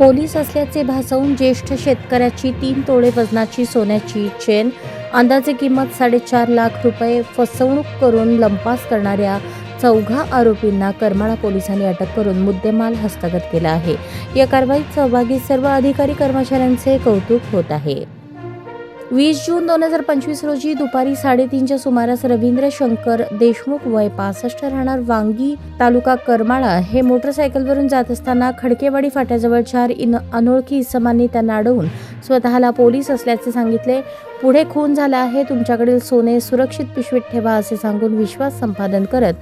Police असल्याचे भासवून ज्येष्ठ शेतकऱ्याची 3 तोळे वजनाची सोन्याची चेन, अंदाजे किंमत 4.5 लाख रुपये फसवणूक करून लंपास करणाऱ्या 4 आरोपींना करमाळा पोलिसांनी अटक करून मुद्देमाल हस्तगत केला आहे. या कारवाईत सहभागी सर्व अधिकारी कर्मचाऱ्यांचे कौतुक होत आहे. 20 जून 2025 रोजी दुपारी 3:30च्या सुमारास रवींद्र शंकर देशमुख वय 65 राहणार वांगी तालुका करमाळा हे मोटरसायकलवरून जात असताना खडकेवाडी फाट्याजवळ 4 अनोळखी इसमांनी त्यांना अडवून स्वतःला पोलीस असल्याचे सांगितले. पुढे खून झाला आहे, तुमच्याकडील सोने सुरक्षित पिशवीत ठेवा असे सांगून विश्वास संपादन करत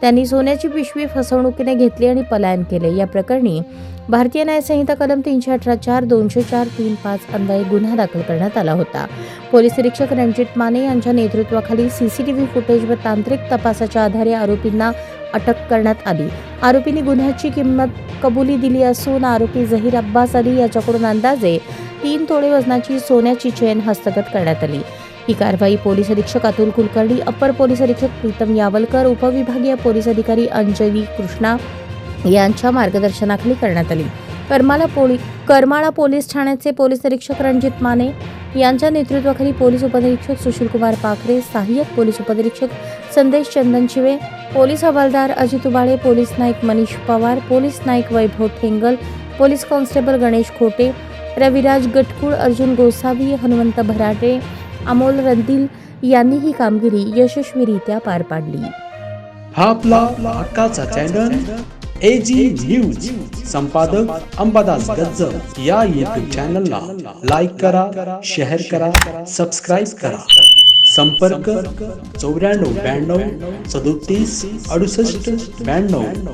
त्यांनी सोन्याची पिशवी फसवणुकीने घेतली आणि पलायन केले. या प्रकरणी भारतीय न्याय संहिता कलम 318(4), 204, 35 अन्वये गुन्हा दाखल करण्यात आला होता. पोलीस निरीक्षक रणजित माने यांच्या नेतृत्वाखाली सीसीटीव्ही फुटेज व तांत्रिक तपासाच्या आधारे आरोपींना अटक करण्यात आली. आरोपींनी गुन्ह्याची कबुली दिली असून आरोपी झहीर अब्बास अली याच्याकडून अंदाजे 3 तोळे वजनाची सोन्याची चेन हस्तगत करण्यात आली. ही कारवाई पोलीस अधीक्षक अतुल कुलकर्णी, अप्पर पोलीस अधीक्षक प्रीतम यावलकर, उपविभागीय पोलीस अधिकारी अंजली कृष्णा यांच्या मार्गदर्शनाखाली करण्यात आली. करमाळा पोलीस ठाण्याचे पोलीस निरीक्षक रणजित माने यांच्या नेतृत्वाखाली पोलीस उपनिरीक्षक सुशीलकुमार पाखरे, सहाय्यक पोलीस उपनिरीक्षक संदेश चंदनशिवे, पोलीस हवालदार अजित उबाळे, पोलीस नाईक मनीष पवार, पोलीस नाईक वैभव ठेंगल, पोलीस कॉन्स्टेबल गणेश खोटे, रविराज गटकुळ, अर्जुन गोसावी, हनुमंत भराटे, अमोल रंदील यांनी ही कामगिरी यशस्वीरित्या पार पाडली. हा आपला हक्काचा चॅनल AG न्यूज. संपादक अंबादास गज्जर. या YouTube चॅनलला लाईक करा, शेअर करा, सबस्क्राईब करा. संपर्क 94 92 37 68 92.